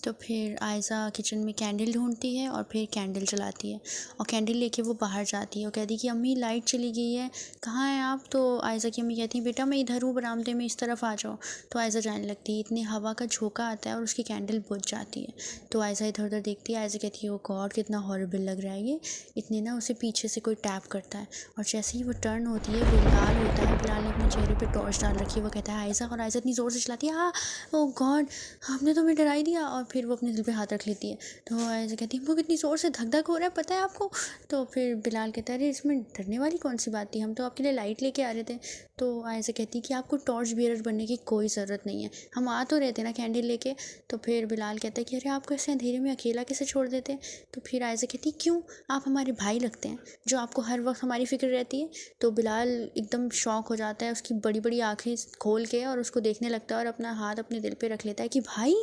तो फिर आयज़ा किचन में कैंडल ढूंढती है और फिर कैंडल जलाती है और कैंडल लेके वो बाहर जाती है और कहती है कि अम्मी लाइट चली गई है, कहाँ हैं आप। तो आयज़ा की अम्मी कहती है बेटा मैं इधर हूँ बरामदे में, इस तरफ आ जाओ। तो आयज़ा जाने लगती है, इतनी हवा का झोंका आता है और उसकी कैंडल बुझ जाती है। तो आयज़ा इधर उधर देखती है, आयज़ा कहती है ओ गॉड कितना हॉरिबल लग रहा है ये। इतने ना उसे पीछे से कोई टैप करता है और जैसे ही वो टर्न होती है बिलाल होता है, बिलाल ने अपने चेहरे पर टॉर्च डाल रखी है। वो कहता है आयज़ा, और आयज़ा इतनी ज़ोर से चलाती है ओ गॉड आपने तो हमें डरा ही दिया। और फिर वो अपने दिल पे हाथ रख लेती है। तो आयज़ा कहती है वो कितनी ज़ोर से धक धक हो रहा है पता है आपको। तो फिर बिलाल कहता है अरे इसमें डरने वाली कौन सी बात थी, हम तो आपके लिए लाइट लेके आ रहे थे। तो आयज़ा कहती है कि आपको टॉर्च बियरर बनने की कोई ज़रूरत नहीं है, हम आ तो रहे थे ना कैंडल लेके। तो फिर बिलाल कहता है कि अरे आपको ऐसे अंधेरे में अकेला कैसे छोड़ देते। तो फिर आयज़ा कहती है क्यों, आप हमारे भाई लगते हैं जो आपको हर वक्त हमारी फ़िक्र रहती है। तो बिलाल एकदम शॉक हो जाता है, उसकी बड़ी बड़ी आँखें खोल के और उसको देखने लगता है और अपना हाथ अपने दिल पे रख लेता है कि भाई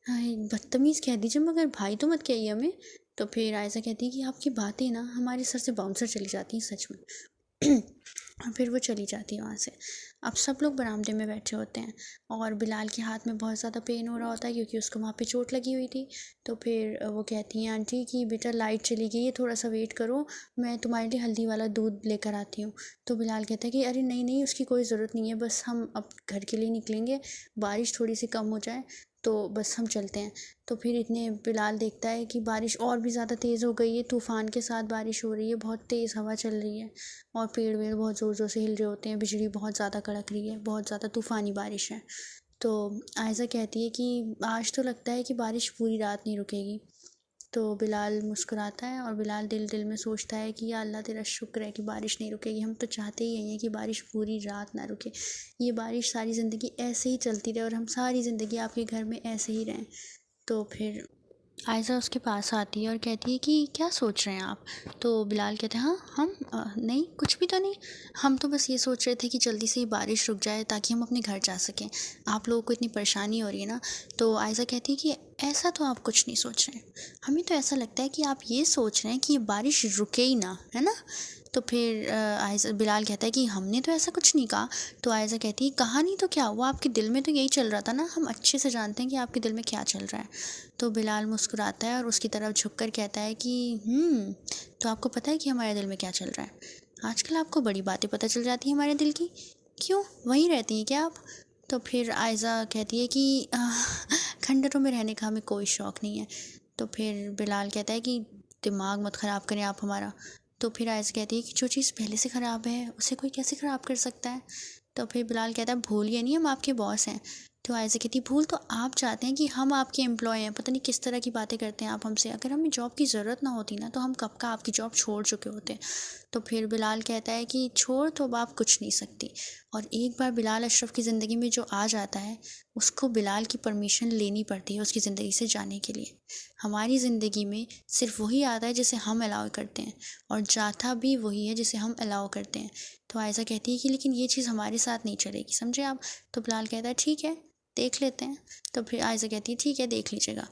बदतमीज़ कह दीजिए मगर भाई तो मत कहिए हमें। तो फिर आयज़ा कहती है कि आपकी बातें ना हमारे सर से बाउंसर चली जाती हैं सच में। और फिर वो चली जाती है वहाँ से। अब सब लोग बरामदे में बैठे होते हैं और बिलाल के हाथ में बहुत ज़्यादा पेन हो रहा होता है क्योंकि उसको वहाँ पे चोट लगी हुई थी। तो फिर वो कहती हैं आंटी कि बेटा लाइट चली गई है, थोड़ा सा वेट करो, मैं तुम्हारे लिए हल्दी वाला दूध लेकर आती हूँ। तो बिलाल कहता है कि अरे नहीं नहीं उसकी कोई ज़रूरत नहीं है, बस हम अब घर के लिए निकलेंगे, बारिश थोड़ी सी कम हो जाए तो बस हम चलते हैं। तो फिर इतने बिलाल देखता है कि बारिश और भी ज़्यादा तेज़ हो गई है, तूफ़ान के साथ बारिश हो रही है, बहुत तेज़ हवा चल रही है और पेड़ वेड़ बहुत ज़ोर ज़ोर से हिल रहे होते हैं, बिजली बहुत ज़्यादा कड़क रही है, बहुत ज़्यादा तूफ़ानी बारिश है। तो आयज़ा कहती है कि आज तो लगता है कि बारिश पूरी रात नहीं रुकेगी। तो बिलाल मुस्कुराता है और बिलाल दिल दिल में सोचता है कि या अल्लाह तेरा शुक्र है कि बारिश नहीं रुकेगी, हम तो चाहते ही यही हैं कि बारिश पूरी रात ना रुके, ये बारिश सारी ज़िंदगी ऐसे ही चलती रहे और हम सारी ज़िंदगी आपके घर में ऐसे ही रहें। तो फिर आयज़ा उसके पास आती है और कहती है कि क्या सोच रहे हैं आप। तो बिलाल कहते हैं हाँ हम नहीं कुछ भी तो नहीं, हम तो बस ये सोच रहे थे कि जल्दी से ही बारिश रुक जाए ताकि हम अपने घर जा सकें, आप लोगों को इतनी परेशानी हो रही है ना। तो आयज़ा कहती है कि ऐसा तो आप कुछ नहीं सोच रहे हैं, हमें तो ऐसा लगता है कि आप ये सोच रहे हैं कि ये बारिश रुके ही ना, है ना। तो फिर आयज़ा बिलाल कहता है कि हमने तो ऐसा कुछ नहीं कहा। तो आयज़ा कहती है कहा नहीं तो क्या हुआ, आपके दिल में तो यही चल रहा था ना, हम अच्छे से जानते हैं कि आपके दिल में क्या चल रहा है। तो बिलाल मुस्कुराता है और उसकी तरफ झुककर कहता है कि तो आपको पता है कि हमारे दिल में क्या चल रहा है। आजकल आपको बड़ी बातें पता चल जाती हैं हमारे दिल की, क्यों वहीं रहती हैं क्या आप। तो फिर आयज़ा कहती है कि खंडहरों में रहने का हमें कोई शौक़ नहीं है। तो फिर बिलाल कहता है कि दिमाग मत ख़राब करें आप हमारा। तो फिर आयज़ा कहती है कि जो चीज़ पहले से ख़राब है उसे कोई कैसे ख़राब कर सकता है। तो फिर बिलाल कहता है भूलिए नहीं हम आपके बॉस हैं। तो आयज़ा कहती भूल तो आप चाहते हैं कि हम आपके एम्प्लॉय हैं, पता नहीं किस तरह की बातें करते हैं आप हमसे, अगर हमें जॉब की ज़रूरत ना होती ना तो हम कब का आपकी जॉब छोड़ चुके होते। तो फिर बिलाल कहता है कि छोड़ तो अब आप कुछ नहीं सकती। और एक बार बिलाल अशरफ की ज़िंदगी में जो आ जाता है उसको बिलाल की परमिशन लेनी पड़ती है उसकी ज़िंदगी से जाने के लिए। हमारी ज़िंदगी में सिर्फ वही आता है जिसे हम अलाउ करते हैं और जाता भी वही है जिसे हम अलाउ करते हैं। तो आयज़ा कहती है कि लेकिन ये चीज़ हमारे साथ नहीं चलेगी, समझे आप। तो बिलाल कहता है ठीक है देख लेते हैं। तो फिर आयज़ा कहती है ठीक है देख लीजिएगा।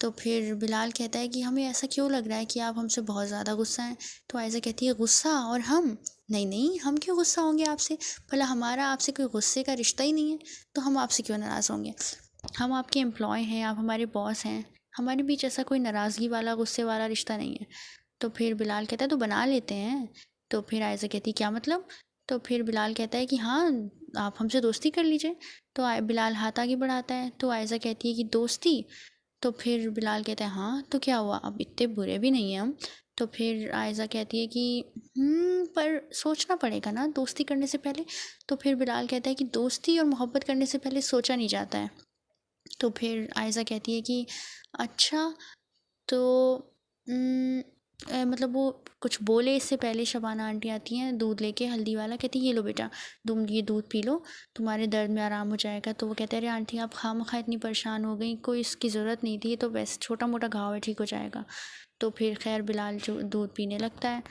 तो फिर बिलाल कहता है कि हमें ऐसा क्यों लग रहा है कि आप हमसे बहुत ज़्यादा गुस्सा हैं। तो आयज़ा कहती है गुस्सा और हम नहीं नहीं हम क्यों गुस्सा होंगे आपसे, भला हमारा आपसे कोई गुस्से का रिश्ता ही नहीं है, तो हम आपसे क्यों नाराज़ होंगे। हम आपके एम्प्लॉय हैं, आप हमारे बॉस हैं, हमारे बीच ऐसा कोई नाराज़गी वाला गुस्से वाला रिश्ता नहीं है। तो फिर बिलाल कहता है तो बना लेते हैं। तो फिर आयज़ा कहती क्या मतलब। तो फिर बिलाल कहता है कि हाँ आप हमसे दोस्ती कर लीजिए। तो बिलाल हाथ आगे बढ़ाता है। तो आयज़ा कहती है कि दोस्ती। तो फिर बिलाल कहता है हाँ तो क्या हुआ, अब इतने बुरे भी नहीं हैं हम। तो फिर आयज़ा कहती है कि पर सोचना पड़ेगा ना दोस्ती करने से पहले। तो फिर बिलाल कहता है कि दोस्ती और मोहब्बत करने से पहले सोचा नहीं जाता है। तो फिर आयज़ा कहती है कि अच्छा तो मतलब वो कुछ बोले इससे पहले शबाना आंटी आती हैं दूध लेके हल्दी वाला, कहती ये लो बेटा तुम ये दूध पी लो तुम्हारे दर्द में आराम हो जाएगा। तो वो कहते हैं अरे आंटी आप खामखा इतनी परेशान हो गई, कोई इसकी ज़रूरत नहीं थी, ये तो वैसे छोटा मोटा घाव है ठीक हो जाएगा। तो फिर खैर बिलाल जो दूध पीने लगता है।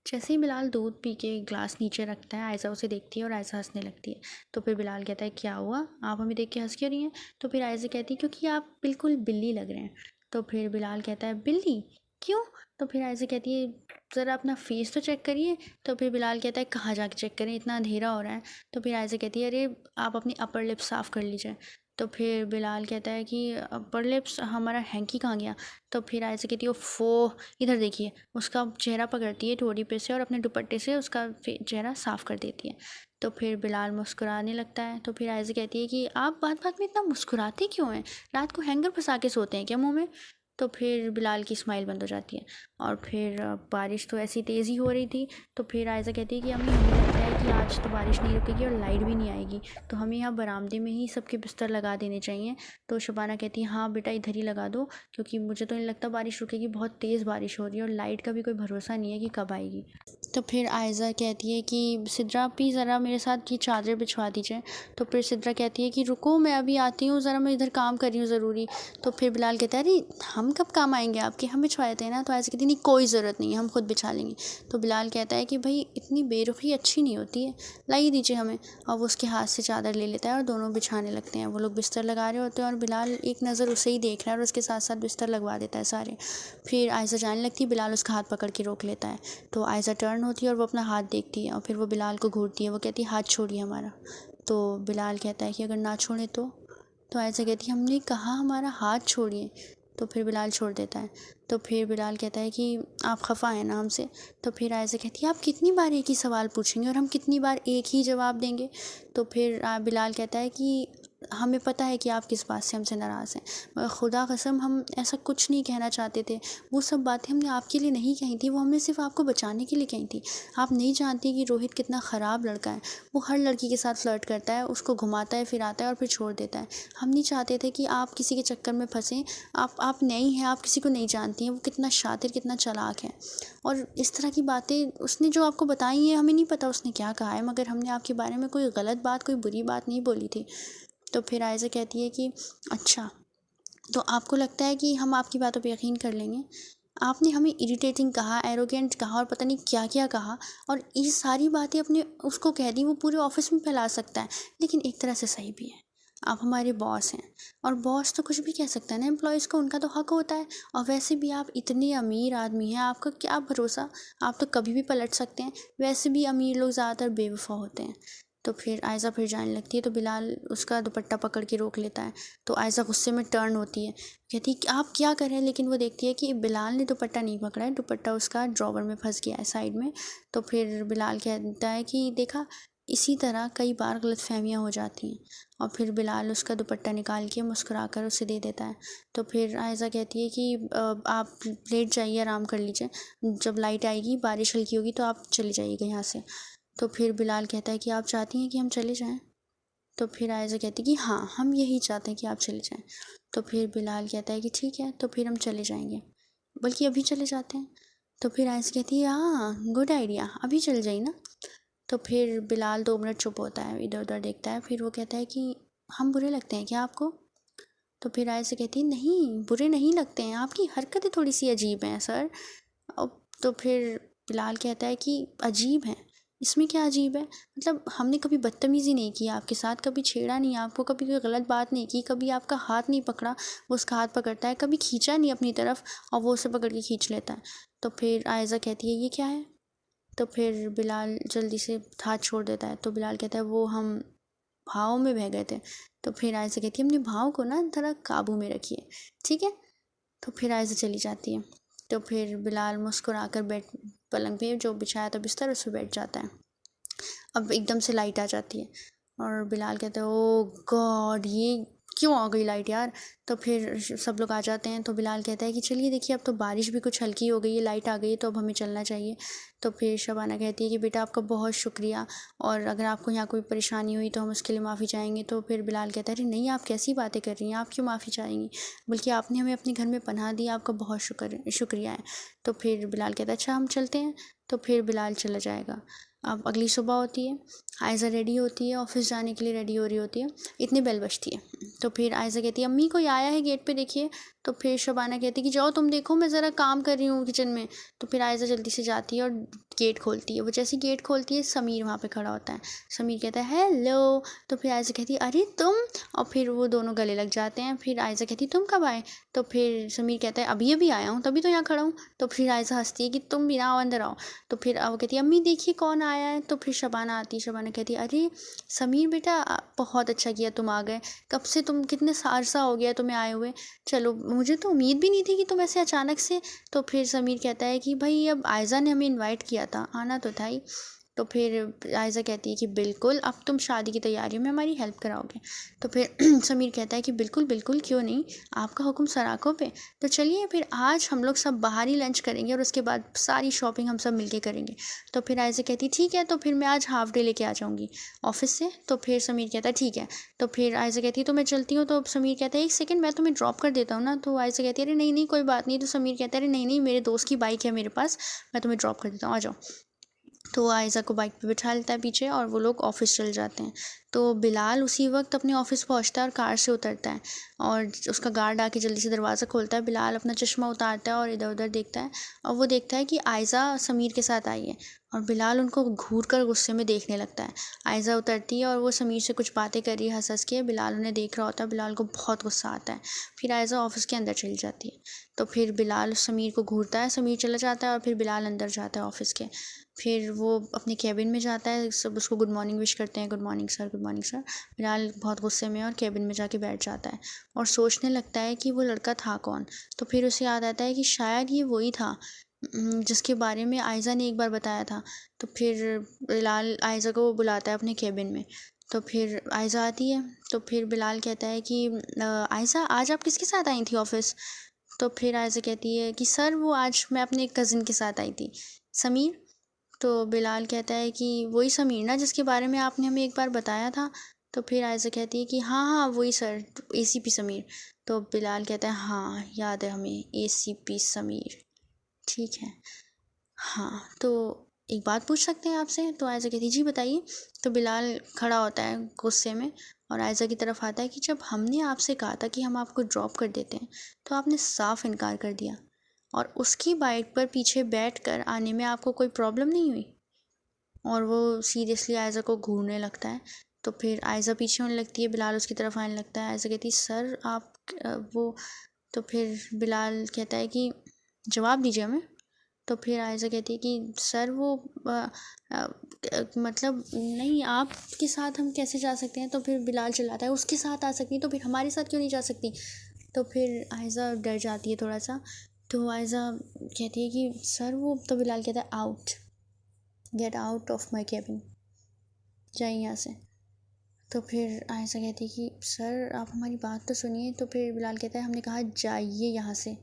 जैसे ही बिलाल दूध पी के ग्लास नीचे रखता है आयज़ा उसे देखती है और आयज़ा हंसने लगती है। तो फिर बिलाल कहता है क्या हुआ आप हमें देख के हंस क्यों रही हैं। तो फिर आयज़ा कहती है क्योंकि आप बिल्कुल बिल्ली लग रहे हैं। तो फिर बिलाल कहता है बिल्ली क्यों। तो फिर आयज़ा कहती है ज़रा अपना फेस तो चेक करिए। तो फिर बिलाल कहता है कहाँ जाके चेक करें, इतना अंधेरा हो रहा है। तो फिर आयज़ा कहती है अरे आप अपनी अपर लिप साफ़ कर लीजिए। तो फिर बिलाल कहता है कि पर लिप्स हमारा हैंकी कहाँ गया। तो फिर आयशा कहती है फो इधर देखिए, उसका चेहरा पकड़ती है ठोड़ी पे से और अपने दुपट्टे से उसका चेहरा साफ़ कर देती है। तो फिर बिलाल मुस्कुराने लगता है। तो फिर आयशा कहती है कि आप बात बात में इतना मुस्कुराते क्यों हैं, रात को हैंगर फंसा के सोते हैं क्या मुंह में। तो फिर बिलाल की स्माइल बंद हो जाती है। और फिर बारिश तो ऐसी तेज़ ही हो रही थी। तो फिर आयशा कहती है कि अम्मी हमें लगता है कि आज तो बारिश नहीं रुकेगी और लाइट भी नहीं आएगी, तो हमें यहाँ बरामदे में ही सबके बिस्तर लगा देने चाहिए। तो शबाना कहती है हाँ बेटा इधर ही लगा दो, क्योंकि मुझे तो नहीं लगता बारिश रुकेगी, बहुत तेज़ बारिश हो रही है और लाइट का भी कोई भरोसा नहीं है कि कब आएगी। तो फिर आयशा कहती है कि सिद्रा भी ज़रा मेरे साथ ये चादर बिछवा दीजिए। तो फिर सिद्रा कहती है कि रुको मैं अभी आती हूँ, ज़रा मैं इधर काम कर रही हूँ ज़रूरी। तो फिर बिलाल कहता है अरे हम कब काम आएंगे आपके, हम बिछवाए थे ना। तो आयशा कहती नहीं कोई ज़रूरत नहीं है, हम खुद बिछा लेंगे। तो बिलाल कहता है कि भाई इतनी बेरुखी अच्छी नहीं होती है, लाई दीजिए हमें। और वो उसके हाथ से चादर ले लेता है और दोनों बिछाने लगते हैं। वो लोग बिस्तर लगा रहे होते हैं और बिलाल एक नज़र उसे ही देख रहा है और उसके साथ साथ बिस्तर लगवा देता है सारे। फिर आयशा जाने लगती है, बिलाल उसका हाथ पकड़ के रोक लेता है। तो आयशा टर्न होती है और वो अपना हाथ देखती है और फिर वो बिलाल को घूरती है। वो कहती है हाथ छोड़िए हमारा। तो बिलाल कहता है कि अगर ना छोड़े तो आयशा कहती है हमने कहा हमारा हाथ छोड़िए। तो फिर बिलाल छोड़ देता है। तो फिर बिलाल कहता है कि आप खफ़ा हैं ना हमसे। तो फिर आयशा कहती है आप कितनी बार एक ही सवाल पूछेंगे और हम कितनी बार एक ही जवाब देंगे। तो फिर बिलाल कहता है कि हमें पता है कि आप किस बात से हमसे नाराज़ हैं, मगर खुदा कसम हम ऐसा कुछ नहीं कहना चाहते थे। वो सब बातें हमने आपके लिए नहीं कही थी, वो हमने सिर्फ आपको बचाने के लिए कही थी। आप नहीं जानती कि रोहित कितना ख़राब लड़का है, वो हर लड़की के साथ फ्लर्ट करता है, उसको घुमाता है फिराता है और फिर छोड़ देता है। हम नहीं चाहते थे कि आप किसी के चक्कर में फंसें। आप नई हैं, आप किसी को नहीं जानती हैं, वो कितना शातिर कितना चालाक है। और इस तरह की बातें उसने जो आपको बताई हैं, हमें नहीं पता उसने क्या कहा है, मगर हमने आपके बारे में कोई गलत बात कोई बुरी बात नहीं बोली थी। तो फिर आयशा कहती है कि अच्छा, तो आपको लगता है कि हम आपकी बातों पे यकीन कर लेंगे। आपने हमें इरिटेटिंग कहा, एरोगेंट कहा और पता नहीं क्या क्या कहा, और ये सारी बातें अपने उसको कह दी, वो पूरे ऑफिस में फैला सकता है। लेकिन एक तरह से सही भी है, आप हमारे बॉस हैं और बॉस तो कुछ भी कह सकता है ना एम्प्लॉयज़ को, उनका तो हक होता है। और वैसे भी आप इतने अमीर आदमी हैं, आपका क्या भरोसा, आप तो कभी भी पलट सकते हैं। वैसे भी अमीर लोग ज़्यादातर बेवफा होते हैं। तो फिर आयशा फिर जाने लगती है। तो बिलाल उसका दुपट्टा पकड़ के रोक लेता है। तो आयशा गुस्से में टर्न होती है, कहती है कि आप क्या कर रहे हैं। लेकिन वो देखती है कि बिलाल ने दुपट्टा नहीं पकड़ा है, दुपट्टा उसका ड्रॉवर में फंस गया है साइड में। तो फिर बिलाल कहता है कि देखा, इसी तरह कई बार गलतफहमियाँ हो जाती हैं। और फिर बिलाल उसका दुपट्टा निकाल के मुस्कुरा कर उसे दे देता है। तो फिर आयशा कहती है कि आप लेट जाइए, आराम कर लीजिए, जब लाइट आएगी बारिश हल्की होगी तो आप चले जाइएगा यहाँ से। तो फिर बिलाल कहता है कि आप चाहती हैं कि हम चले जाएं। तो फिर आयशा कहती है कि हाँ, हम यही चाहते हैं कि आप चले जाएं। तो फिर बिलाल कहता है कि ठीक है, तो फिर हम चले जाएंगे, बल्कि अभी चले जाते हैं। तो फिर आयशा कहती है हाँ गुड आइडिया, अभी चल जाइए ना। तो फिर बिलाल 2 मिनट चुप होता है, इधर उधर देखता है, फिर वो कहता है कि हम बुरे लगते हैं क्या आपको। तो फिर आयशा कहती है नहीं, बुरे नहीं लगते हैं, आपकी हरकतें थोड़ी सी अजीब हैं सर। तो फिर बिलाल कहता है कि अजीब है, इसमें क्या अजीब है, मतलब हमने कभी बदतमीज़ी नहीं की आपके साथ, कभी छेड़ा नहीं आपको, कभी कोई गलत बात नहीं की, कभी आपका हाथ नहीं पकड़ा, वो उसका हाथ पकड़ता है, कभी खींचा नहीं अपनी तरफ और वो उसे पकड़ के खींच लेता है। तो फिर आयशा कहती है ये क्या है। तो फिर बिलाल जल्दी से हाथ छोड़ देता है। तो बिलाल कहता है वो हम भाव में बह गए थे। तो फिर आयशा कहती है अपने भाव को ना थोड़ा काबू में रखिए, ठीक है। तो फिर आयशा चली जाती है। तो फिर बिलाल मुस्कुरा कर बेड पलंग पे जो बिछाया था बिस्तर उस पर बैठ जाता है। अब एकदम से लाइट आ जाती है और बिलाल कहता है ओ गॉड, ये क्यों आ गई लाइट यार। तो फिर सब लोग आ जाते हैं। तो बिलाल कहता है कि चलिए देखिए, अब तो बारिश भी कुछ हल्की हो गई है, लाइट आ गई है, तो अब हमें चलना चाहिए। तो फिर शबाना कहती है कि बेटा आपका बहुत शुक्रिया, और अगर आपको यहाँ कोई परेशानी हुई तो हम उसके लिए माफ़ी चाहेंगे। तो फिर बिलाल कहता है अरे नहीं, आप कैसी बातें कर रही हैं, आप क्यों माफ़ी चाहेंगी, बल्कि आपने हमें अपने घर में पनाह दी, आपका बहुत शुक्रिया है। तो फिर बिलाल कहता है अच्छा हम चलते हैं। तो फिर बिलाल चला जाएगा। अब अगली सुबह होती है, आयशा रेडी होती है, ऑफिस जाने के लिए रेडी हो रही होती है, इतनी बेल बजती है। तो फिर आयशा कहती है अम्मी कोई आया है गेट पे देखिए। तो फिर शबाना कहती है कि जाओ तुम देखो, मैं ज़रा काम कर रही हूँ किचन में। तो फिर आयज़ा जल्दी से जाती है और गेट खोलती है। वो जैसे गेट खोलती है, समीर वहाँ पे खड़ा होता है। समीर कहता है हेलो। तो फिर आयज़ा कहती है अरे तुम, और फिर वो दोनों गले लग जाते हैं। फिर आयज़ा कहती है तुम कब आए? तो फिर समीर कहता है अभी अभी आया हूँ, तभी तो यहाँ खड़ा हूँ। तो फिर आयज़ा हंसती है कि तुम भी ना आओ, अंदर आओ। तो फिर वो कहती है अम्मी देखिए कौन आया है। तो फिर शबाना आती है। शबाना कहती है अरे समीर बेटा, बहुत अच्छा किया तुम आ गए। कब से तुम, कितने अरसा हो गया तुम्हें आए हुए। चलो, मुझे तो उम्मीद भी नहीं थी कि तुम ऐसे अचानक से। तो फिर समीर कहता है कि भाई अब आयज़ा ने हमें इनवाइट किया था, आना तो था ही। तो फिर आयज़ा कहती है कि बिल्कुल, अब तुम शादी की तैयारियों में हमारी हेल्प कराओगे। तो फिर समीर कहता है कि बिल्कुल बिल्कुल, क्यों नहीं, आपका हुक्म सर आंखों पे। तो चलिए फिर आज हम लोग सब बाहर ही लंच करेंगे और उसके बाद सारी शॉपिंग हम सब मिलके करेंगे। तो फिर आयज़ा कहती ठीक है, तो फिर मैं आज हाफ डे लेके आ जाऊँगी ऑफिस से। तो फिर समीर कहता है ठीक है। तो फिर आयज़ा कहती है तो मैं चलती हूँ। तो समीर कहता है एक सेकंड, मैं तुम्हें ड्रॉप कर देता हूँ ना। तो आयज़ा कहती है अरे नहीं नहीं, कोई बात नहीं। तो समीर कहता है अरे नहीं नहीं, मेरे दोस्त की बाइक है मेरे पास, मैं तुम्हें ड्रॉप कर देता हूँ, आ जाओ। तो आयज़ा को बाइक पे बिठा लेता है पीछे और वो लोग ऑफिस चल जाते हैं। तो बिलाल उसी वक्त अपने ऑफिस पहुंचता है और कार से उतरता है और उसका गार्ड आके जल्दी से दरवाज़ा खोलता है। बिलाल अपना चश्मा उतारता है और इधर उधर देखता है और वो देखता है कि आयज़ा समीर के साथ आई है और बिलाल उनको घूर कर गुस्से में देखने लगता है। आयज़ा उतरती है और वो समीर से कुछ बातें कर रही है हंस हंस के। बिलाल उन्हें देख रहा होता है। बिलाल को बहुत गुस्सा आता है। फिर आयज़ा ऑफिस के अंदर चली जाती है। तो फिर बिलाल समीर को घूरता है, समीर चला जाता है और फिर बिलाल अंदर जाता है ऑफिस के। फिर वो अपने केबिन में जाता है, सब उसको गुड मॉर्निंग विश करते हैं, good morning sir, good morning sir. Bilal बहुत गुस्से में और केबिन में जाके बैठ जाता है और सोचने लगता है कि वो लड़का था कौन। तो फिर उसे याद आता है कि शायद ये वही था जिसके बारे में आयज़ा ने एक बार बताया था। तो फिर बिलाल आयज़ा को बुलाता है अपने केबिन में। तो फिर आयज़ा आती है। तो फिर बिलाल कहता है कि आयज़ा आज आप किसके साथ आई थी ऑफिस? तो फिर आयज़ा कहती है कि सर वो आज मैं अपने कज़िन के साथ आई थी, समीर। तो बिलाल कहता है कि वही समीर ना जिसके बारे में आपने हमें एक बार बताया था। तो फिर आयज़ा कहती है कि हाँ हाँ वही सर, एसीपी समीर। तो बिलाल कहता है हाँ याद है हमें, एसीपी समीर, ठीक है। हाँ, तो एक बात पूछ सकते हैं आपसे? तो आयज़ा कहती है जी बताइए। तो बिलाल खड़ा होता है गुस्से में और आयज़ा की तरफ आता है कि जब हमने आपसे कहा था कि हम आपको ड्रॉप कर देते हैं तो आपने साफ इनकार कर दिया, और उसकी बाइक पर पीछे बैठ कर आने में आपको कोई प्रॉब्लम नहीं हुई। और वो सीरियसली आयज़ा को घूरने लगता है। तो फिर आयज़ा पीछे होने लगती है, बिलाल उसकी तरफ आने लगता है। आयज़ा कहती है सर आप वो। तो फिर बिलाल कहता है कि जवाब दीजिए हमें। तो फिर आयज़ा कहती है कि सर वो मतलब नहीं, आपके साथ हम कैसे जा सकते हैं? तो फिर बिलाल चिल्लाता है उसके साथ आ सकती तो फिर हमारे साथ क्यों नहीं जा सकती? तो फिर आयज़ा डर जाती है थोड़ा सा। तो आयज़ा कहती है कि सर वो। तो बिलाल कहता है out, get out of my cabin, जाइए यहाँ से। तो फिर आयशा कहती है कि सर आप हमारी बात तो सुनिए। तो फिर बिलाल कहता है हमने कहा जाइए यहाँ से।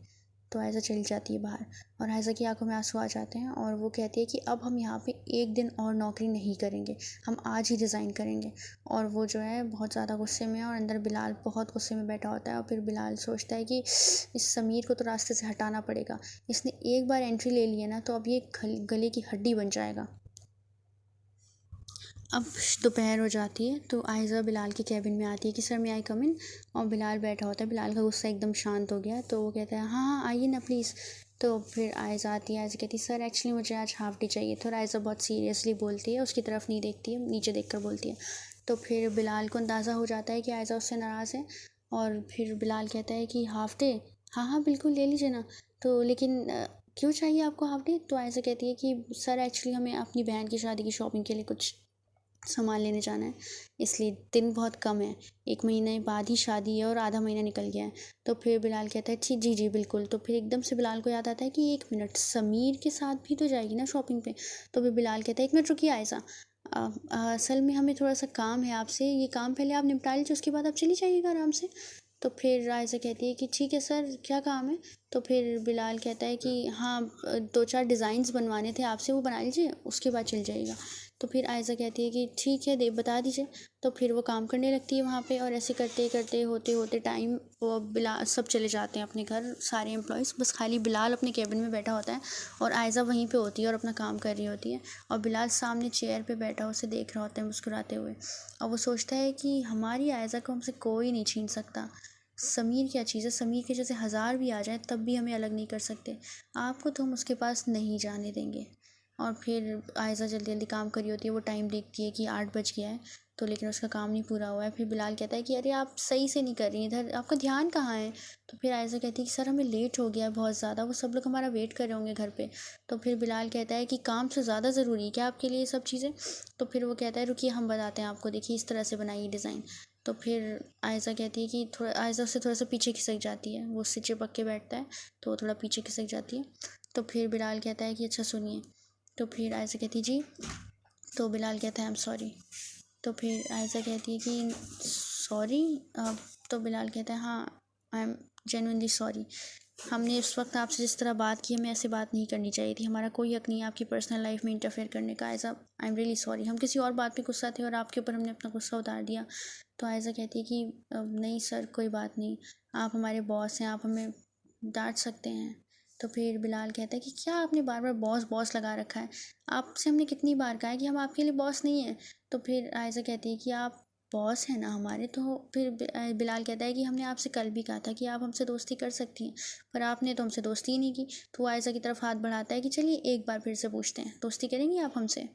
तो आयशा चली जाती है बाहर और आयशा की आंखों में आंसू आ जाते हैं और वो कहती है कि अब हम यहाँ पे एक दिन और नौकरी नहीं करेंगे, हम आज ही रिज़ाइन करेंगे। और वो जो है बहुत ज़्यादा गुस्से में है और अंदर बिलाल बहुत गुस्से में बैठा होता है। और फिर बिलाल सोचता है कि इस समीर को तो रास्ते से हटाना पड़ेगा, इसने एक बार एंट्री ले ली है ना तो अब ये गले की हड्डी बन जाएगा। अब दोपहर हो जाती है तो आयज़ा बिलाल के केबिन में आती है कि सर मैं आई कम इन। और बिलाल बैठा होता है। बिलाल का गुस्सा एकदम शांत हो गया है तो वो कहता है हाँ हाँ आइए ना प्लीज़। तो फिर आयज़ा आती है। आयज़ा कहती है सर एक्चुअली मुझे आज हाफ डे चाहिए था। और आयज़ा बहुत सीरियसली बोलती है, उसकी तरफ नहीं देखती है, नीचे देख कर बोलती है। तो फिर बिलाल को अंदाज़ा हो जाता है कि आयज़ा उससे नाराज़ है। और फिर बिलाल कहता है कि हाफ डे, हाँ हाँ बिल्कुल ले लीजिए ना। तो लेकिन क्यों चाहिए आपको हाफ डे? तो आयज़ा कहती है कि सर एक्चुअली हमें अपनी बहन की शादी की शॉपिंग के लिए कुछ सामान लेने जाना है, इसलिए दिन बहुत कम है, 1 महीने बाद ही शादी है और आधा महीना निकल गया है। तो फिर बिलाल कहता है जी जी जी बिल्कुल। तो फिर एकदम से बिलाल को याद आता है कि 1 मिनट, समीर के साथ भी तो जाएगी ना शॉपिंग पे। तो फिर बिलाल कहता है 1 मिनट रुकिए आयज़ा, असल में हमें थोड़ा सा काम है आपसे, ये काम पहले आप निपटा लीजिए उसके बाद आप चली जाइएगा आराम से। तो फिर आयज़ा कहती है कि ठीक है सर क्या काम है? तो फिर बिलाल कहता है कि हाँ 2-4 डिज़ाइंस बनवाने थे आपसे, वो बना लीजिए उसके बाद चल जाइएगा। तो फिर आयज़ा कहती है कि ठीक है दे बता दीजिए। तो फिर वो काम करने लगती है वहाँ पे और ऐसे करते करते होते होते टाइम वो बिलाल सब चले जाते हैं अपने घर, सारे एम्प्लॉयज़, बस खाली बिलाल अपने केबिन में बैठा होता है और आयज़ा वहीं पे होती है और अपना काम कर रही होती है। और बिलाल सामने चेयर पे बैठा उसे देख रहा होता है मुस्कुराते हुए। और वो सोचता है कि हमारी आयज़ा को हमसे कोई नहीं छीन सकता, समीर क्या चीज़ है, समीर के जैसे 1000 भी आ जाए तब भी हमें अलग नहीं कर सकते, आपको तो हम उसके पास नहीं जाने देंगे। और फिर आयज़ा जल्दी जल्दी काम कर रही होती है, वो टाइम देखती है कि 8 बज गया है, तो लेकिन उसका काम नहीं पूरा हुआ है। फिर बिलाल कहता है कि अरे आप सही से नहीं कर रही, इधर आपका ध्यान कहाँ है। तो फिर आयज़ा कहती है कि सर हमें लेट हो गया है बहुत ज़्यादा, वो सब लोग हमारा वेट कर रहे होंगे घर पे। तो फिर बिलाल कहता है कि काम से ज़्यादा ज़रूरी है क्या आपके लिए ये सब चीज़ें। तो फिर वो कहता है रुकिए हम बताते हैं आपको, देखिए इस तरह से बनाइए डिज़ाइन। तो फिर आयज़ा कहती है कि थोड़ा, आयज़ा उससे थोड़ा सा पीछे खिसक जाती है, वो उससे चिपक के बैठता है तो वो थोड़ा पीछे खिसक जाती है। तो फिर बिलाल कहता है कि अच्छा सुनिए। तो फिर आयज़ा कहती है जी। तो बिलाल कहता है आई एम सॉरी। तो फिर आयज़ा कहती है कि सॉरी। तो बिलाल कहता है हाँ आई एम जेन्युइनली सॉरी, हमने उस वक्त आपसे जिस तरह बात की हमें ऐसे बात नहीं करनी चाहिए थी, हमारा कोई हक नहीं है आपकी पर्सनल लाइफ में इंटरफेयर करने का। Aiza I am really sorry, हम किसी और बात पे गुस्सा थे और आपके ऊपर हमने अपना गुस्सा उतार दिया। तो आयज़ा कहती है कि नहीं सर कोई बात नहीं, आप हमारे बॉस हैं, आप हमें डांट सकते हैं। तो फिर बिलाल कहता है कि क्या आपने बार बार बॉस बॉस लगा रखा है, आपसे हमने कितनी बार कहा है कि हम आपके लिए बॉस नहीं हैं। तो फिर आयज़ा कहती है कि आप बॉस हैं ना हमारे। तो फिर बिलाल कहता है कि हमने आपसे कल भी कहा था कि आप हमसे दोस्ती कर सकती हैं, पर आपने तो हमसे दोस्ती ही नहीं की। तो वो आयज़ा की तरफ हाथ बढ़ाता है कि चलिए एक बार फिर से पूछते हैं, दोस्ती करेंगी आप हमसे।